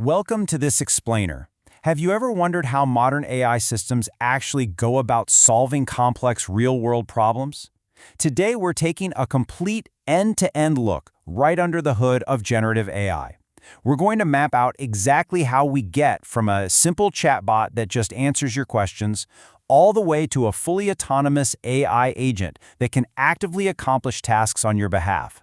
Welcome to this explainer. Have you ever wondered how modern AI systems actually go about solving complex real-world problems? Today, we're taking a complete end-to-end look right under the hood of generative AI. We're going to map out exactly how we get from a simple chatbot that just answers your questions all the way to a fully autonomous AI agent that can actively accomplish tasks on your behalf.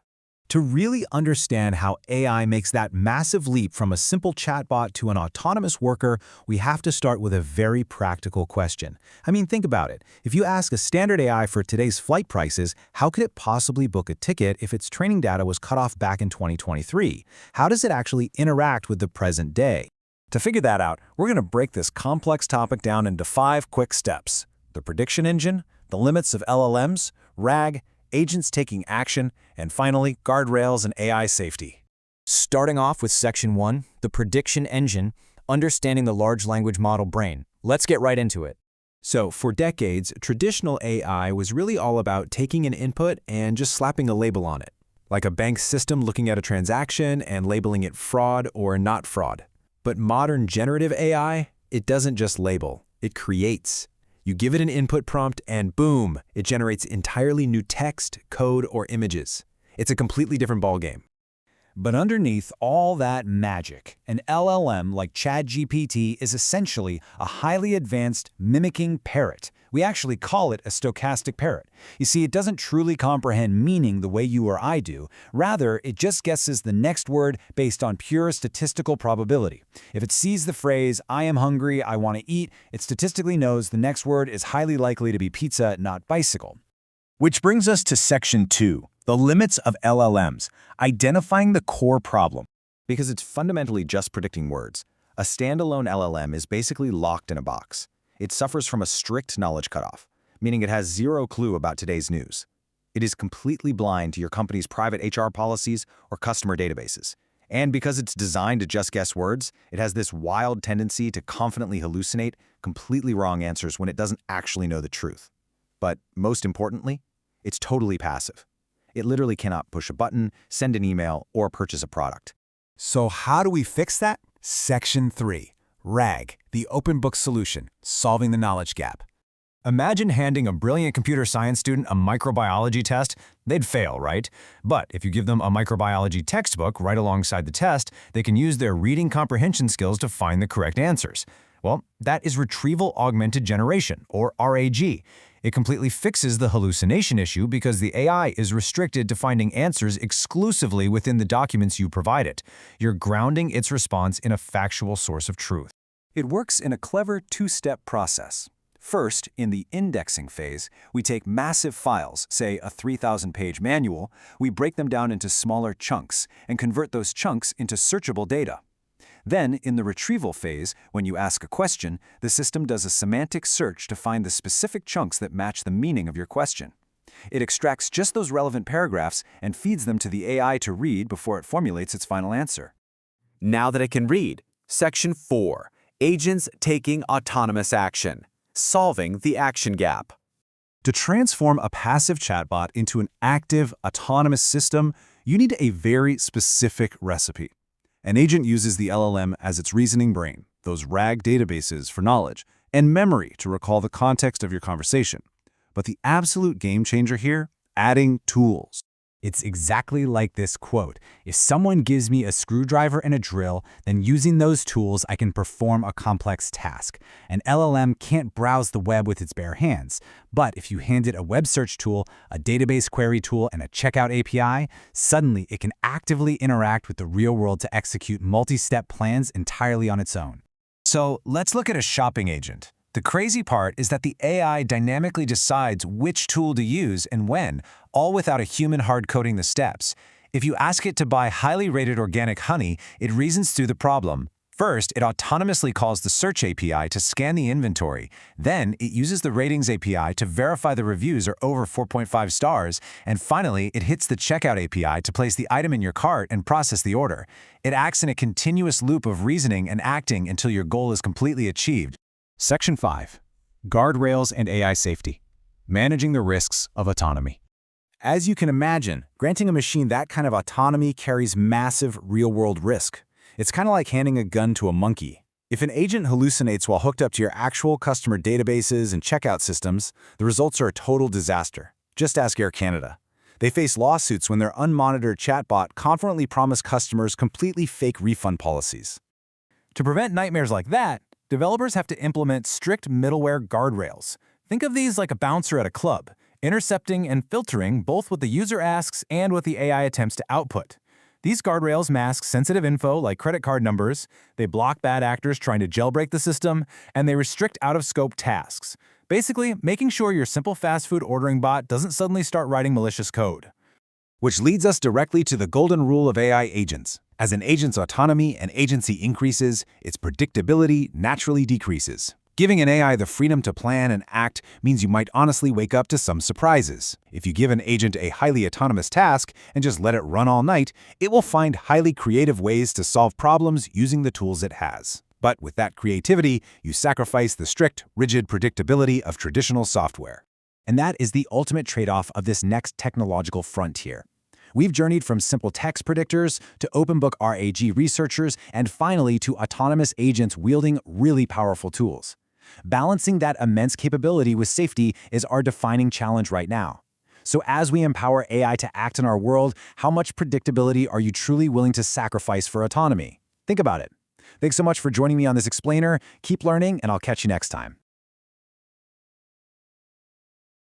To really understand how AI makes that massive leap from a simple chatbot to an autonomous worker, we have to start with a very practical question. Think about it. If you ask a standard AI for today's flight prices, how could it possibly book a ticket if its training data was cut off back in 2023? How does it actually interact with the present day? To figure that out, we're going to break this complex topic down into 5 quick steps: the prediction engine, the limits of LLMs, RAG, agents taking action, and finally, guardrails and AI safety. Starting off with Section 1, the prediction engine, understanding the large language model brain. Let's get right into it. So, for decades, traditional AI was really all about taking an input and just slapping a label on it, like a bank system looking at a transaction and labeling it fraud or not fraud. But modern generative AI, it doesn't just label, it creates. You give it an input prompt and boom, it generates entirely new text, code, or images. It's a completely different ballgame. But underneath all that magic, an LLM like ChatGPT is essentially a highly advanced mimicking parrot. We actually call it a stochastic parrot. You see, it doesn't truly comprehend meaning the way you or I do. Rather, it just guesses the next word based on pure statistical probability. If it sees the phrase, "I am hungry, I want to eat," it statistically knows the next word is highly likely to be pizza, not bicycle. Which brings us to Section 2, the limits of LLMs, identifying the core problem. Because it's fundamentally just predicting words, a standalone LLM is basically locked in a box. It suffers from a strict knowledge cutoff, meaning it has zero clue about today's news. It is completely blind to your company's private HR policies or customer databases. And because it's designed to just guess words, it has this wild tendency to confidently hallucinate completely wrong answers when it doesn't actually know the truth. But most importantly, it's totally passive. It literally cannot push a button, send an email, or purchase a product. So how do we fix that? Section 3, RAG, the open book solution, solving the knowledge gap. Imagine handing a brilliant computer science student a microbiology test. They'd fail, right? But if you give them a microbiology textbook right alongside the test, they can use their reading comprehension skills to find the correct answers. Well, that is retrieval augmented generation, or RAG. It completely fixes the hallucination issue because the AI is restricted to finding answers exclusively within the documents you provide it. You're grounding its response in a factual source of truth. It works in a clever 2-step process. First, in the indexing phase, we take massive files, say a 3,000-page manual, we break them down into smaller chunks and convert those chunks into searchable data. Then, in the retrieval phase, when you ask a question, the system does a semantic search to find the specific chunks that match the meaning of your question. It extracts just those relevant paragraphs and feeds them to the AI to read before it formulates its final answer. Now that it can read, Section 4, agents taking autonomous action, solving the action gap. To transform a passive chatbot into an active, autonomous system, you need a very specific recipe. An agent uses the LLM as its reasoning brain, those RAG databases for knowledge, and memory to recall the context of your conversation. But the absolute game changer here, adding tools. It's exactly like this quote: "If someone gives me a screwdriver and a drill, then using those tools I can perform a complex task." An LLM can't browse the web with its bare hands, but if you hand it a web search tool, a database query tool, and a checkout API, suddenly it can actively interact with the real world to execute multi-step plans entirely on its own. So let's look at a shopping agent. The crazy part is that the AI dynamically decides which tool to use and when, all without a human hard-coding the steps. If you ask it to buy highly rated organic honey, it reasons through the problem. First, it autonomously calls the search API to scan the inventory. Then, it uses the ratings API to verify the reviews are over 4.5 stars. And finally, it hits the checkout API to place the item in your cart and process the order. It acts in a continuous loop of reasoning and acting until your goal is completely achieved. Section 5, Guardrails and AI Safety, Managing the Risks of Autonomy. As you can imagine, granting a machine that kind of autonomy carries massive real-world risk. It's kind of like handing a gun to a monkey. If an agent hallucinates while hooked up to your actual customer databases and checkout systems, the results are a total disaster. Just ask Air Canada. They face lawsuits when their unmonitored chatbot confidently promised customers completely fake refund policies. To prevent nightmares like that, developers have to implement strict middleware guardrails. Think of these like a bouncer at a club, intercepting and filtering both what the user asks and what the AI attempts to output. These guardrails mask sensitive info like credit card numbers, they block bad actors trying to jailbreak the system, and they restrict out-of-scope tasks. Basically, making sure your simple fast food ordering bot doesn't suddenly start writing malicious code. Which leads us directly to the golden rule of AI agents. As an agent's autonomy and agency increases, its predictability naturally decreases. Giving an AI the freedom to plan and act means you might honestly wake up to some surprises. If you give an agent a highly autonomous task and just let it run all night, it will find highly creative ways to solve problems using the tools it has. But with that creativity, you sacrifice the strict, rigid predictability of traditional software. And that is the ultimate trade-off of this next technological frontier. We've journeyed from simple text predictors to open-book RAG researchers and finally to autonomous agents wielding really powerful tools. Balancing that immense capability with safety is our defining challenge right now. So as we empower AI to act in our world, how much predictability are you truly willing to sacrifice for autonomy? Think about it. Thanks so much for joining me on this explainer. Keep learning, and I'll catch you next time.